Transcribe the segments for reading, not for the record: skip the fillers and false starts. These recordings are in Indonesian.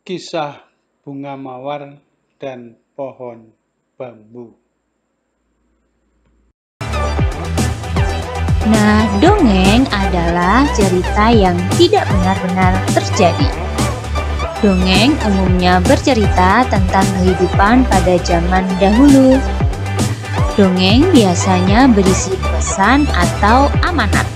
Kisah bunga mawar dan pohon bambu. Nah, dongeng adalah cerita yang tidak benar-benar terjadi. Dongeng umumnya bercerita tentang kehidupan pada zaman dahulu. Dongeng biasanya berisi pesan atau amanat.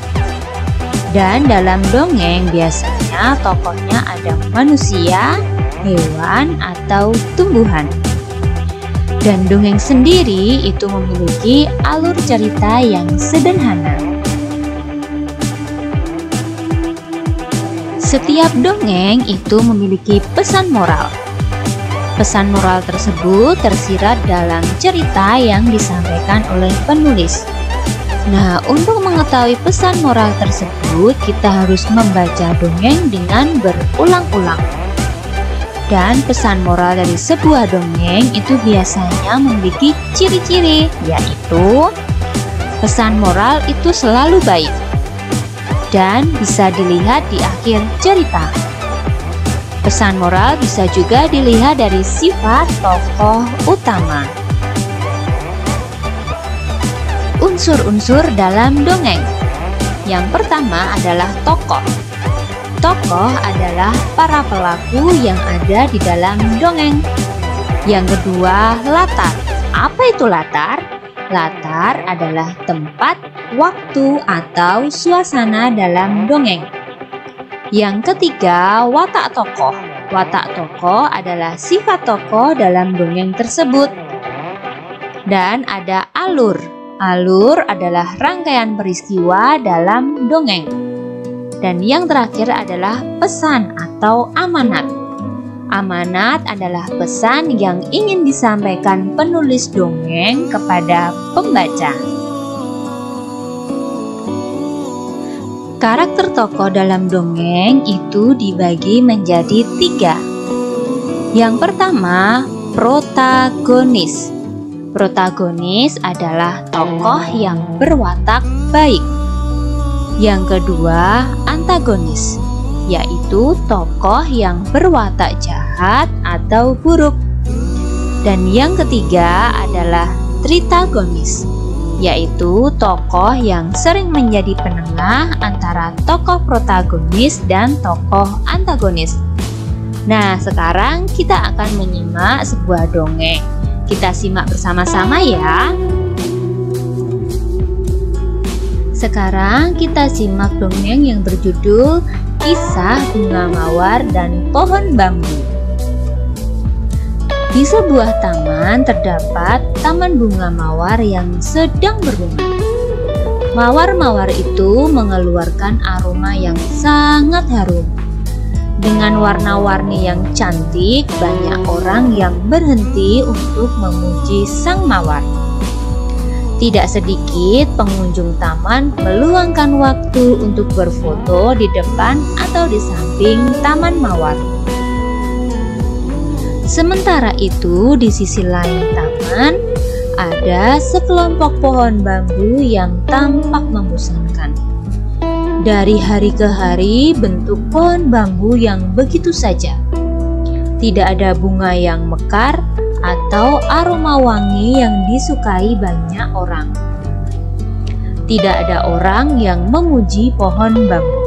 Dan dalam dongeng biasanya tokohnya ada manusia, hewan, atau tumbuhan. Dan dongeng sendiri itu memiliki alur cerita yang sederhana. Setiap dongeng itu memiliki pesan moral. Pesan moral tersebut tersirat dalam cerita yang disampaikan oleh penulis. Nah, untuk mengetahui pesan moral tersebut, kita harus membaca dongeng dengan berulang-ulang. Dan pesan moral dari sebuah dongeng itu biasanya memiliki ciri-ciri, yaitu pesan moral itu selalu baik dan bisa dilihat di akhir cerita. Pesan moral bisa juga dilihat dari sifat tokoh utama. Unsur-unsur dalam dongeng. Yang pertama adalah tokoh. Tokoh adalah para pelaku yang ada di dalam dongeng. Yang kedua, latar. Apa itu latar? Latar adalah tempat, waktu, atau suasana dalam dongeng. Yang ketiga, watak tokoh. Watak tokoh adalah sifat tokoh dalam dongeng tersebut. Dan ada alur. Alur adalah rangkaian peristiwa dalam dongeng. Dan yang terakhir adalah pesan atau amanat. Amanat adalah pesan yang ingin disampaikan penulis dongeng kepada pembaca. Karakter tokoh dalam dongeng itu dibagi menjadi 3. Yang pertama, protagonis. Protagonis adalah tokoh yang berwatak baik. Yang kedua, antagonis, yaitu tokoh yang berwatak jahat atau buruk. Dan yang ketiga adalah tritagonis, yaitu tokoh yang sering menjadi penengah antara tokoh protagonis dan tokoh antagonis. Nah, sekarang kita akan menyimak sebuah dongeng. Kita simak bersama-sama ya. Sekarang kita simak dongeng yang berjudul Kisah Bunga Mawar dan Pohon Bambu. Di sebuah taman terdapat taman bunga mawar yang sedang berbunga. Mawar-mawar itu mengeluarkan aroma yang sangat harum. Dengan warna-warni yang cantik, banyak orang yang berhenti untuk memuji sang mawar. Tidak sedikit pengunjung taman meluangkan waktu untuk berfoto di depan atau di samping taman mawar. Sementara itu, di sisi lain taman, ada sekelompok pohon bambu yang tampak membosankan. Dari hari ke hari, bentuk pohon bambu yang begitu saja. Tidak ada bunga yang mekar atau aroma wangi yang disukai banyak orang. Tidak ada orang yang memuji pohon bambu.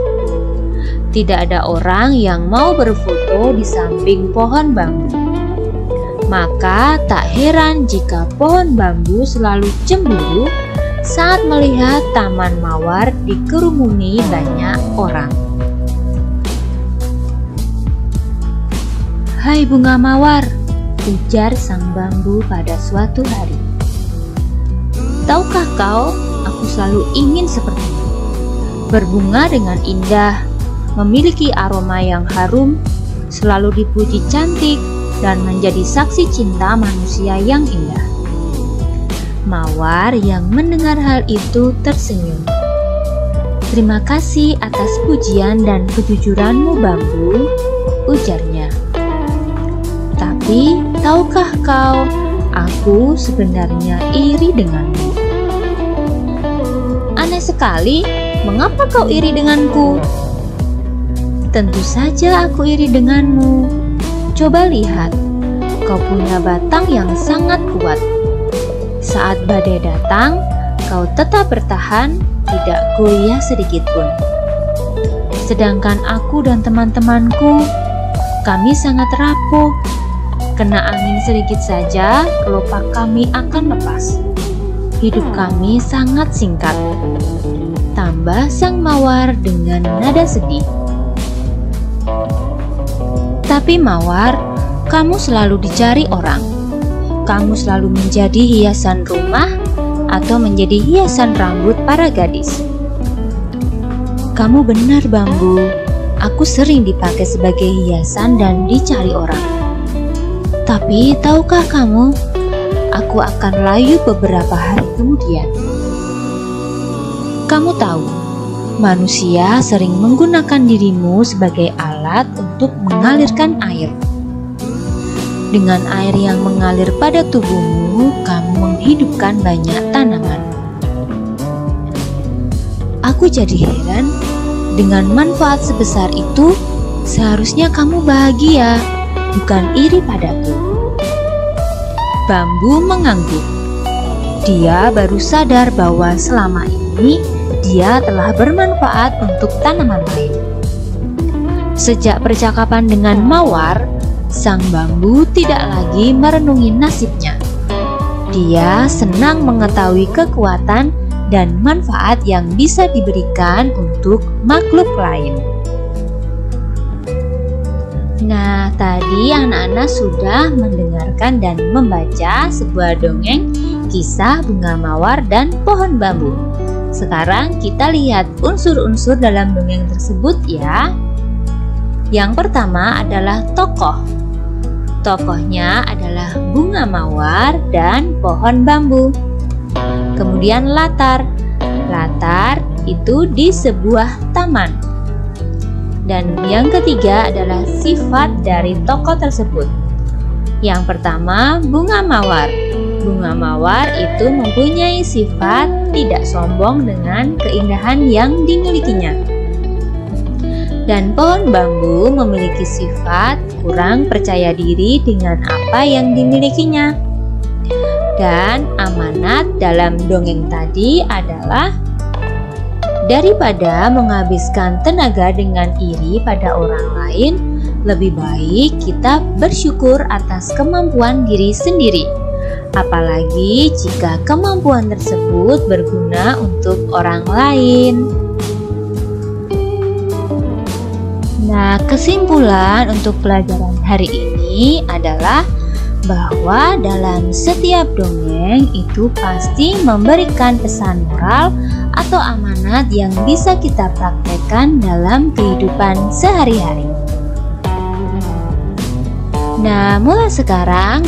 Tidak ada orang yang mau berfoto di samping pohon bambu. Maka tak heran jika pohon bambu selalu cemburu saat melihat taman mawar dikerumuni banyak orang. "Hai bunga mawar," ujar sang bambu pada suatu hari. "Tahukah kau, aku selalu ingin sepertimu. Berbunga dengan indah, memiliki aroma yang harum, selalu dipuji cantik, dan menjadi saksi cinta manusia yang indah." Mawar yang mendengar hal itu tersenyum. "Terima kasih atas pujian dan kejujuranmu, bambu," ujarnya. "Tapi tahukah kau, aku sebenarnya iri denganmu." "Aneh sekali, mengapa kau iri denganku?" "Tentu saja aku iri denganmu. Coba lihat, kau punya batang yang sangat kuat. Saat badai datang, kau tetap bertahan, tidak goyah sedikit pun. Sedangkan aku dan teman-temanku, kami sangat rapuh. Kena angin sedikit saja, kelopak kami akan lepas. Hidup kami sangat singkat. Tambah sang mawar dengan nada sedih. Tapi mawar, kamu selalu dicari orang. Kamu selalu menjadi hiasan rumah atau menjadi hiasan rambut para gadis. Kamu benar, bambu. Aku sering dipakai sebagai hiasan dan dicari orang. Tapi tahukah kamu, aku akan layu beberapa hari kemudian. Kamu tahu, manusia sering menggunakan dirimu sebagai alat untuk mengalirkan air. Dengan air yang mengalir pada tubuhmu, kamu menghidupkan banyak tanaman. Aku jadi heran, dengan manfaat sebesar itu, seharusnya kamu bahagia, bukan iri padaku. Bambu mengangguk. Dia baru sadar bahwa selama ini dia telah bermanfaat untuk tanaman lain. Sejak percakapan dengan mawar, sang bambu tidak lagi merenungi nasibnya. Dia senang mengetahui kekuatan dan manfaat yang bisa diberikan untuk makhluk lain. Nah, tadi anak-anak sudah mendengarkan dan membaca sebuah dongeng kisah bunga mawar dan pohon bambu. Sekarang kita lihat unsur-unsur dalam dongeng tersebut ya. Yang pertama adalah tokoh. Tokohnya adalah bunga mawar dan pohon bambu. Kemudian latar. Latar itu di sebuah taman. Dan yang ketiga adalah sifat dari tokoh tersebut. Yang pertama, bunga mawar. Bunga mawar itu mempunyai sifat tidak sombong dengan keindahan yang dimilikinya. Dan pohon bambu memiliki sifat kurang percaya diri dengan apa yang dimilikinya. Dan amanat dalam dongeng tadi adalah, daripada menghabiskan tenaga dengan iri pada orang lain, lebih baik kita bersyukur atas kemampuan diri sendiri. Apalagi jika kemampuan tersebut berguna untuk orang lain. Nah, kesimpulan untuk pelajaran hari ini adalah bahwa dalam setiap dongeng itu pasti memberikan pesan moral atau amanat yang bisa kita praktekkan dalam kehidupan sehari-hari. Nah, mulai sekarang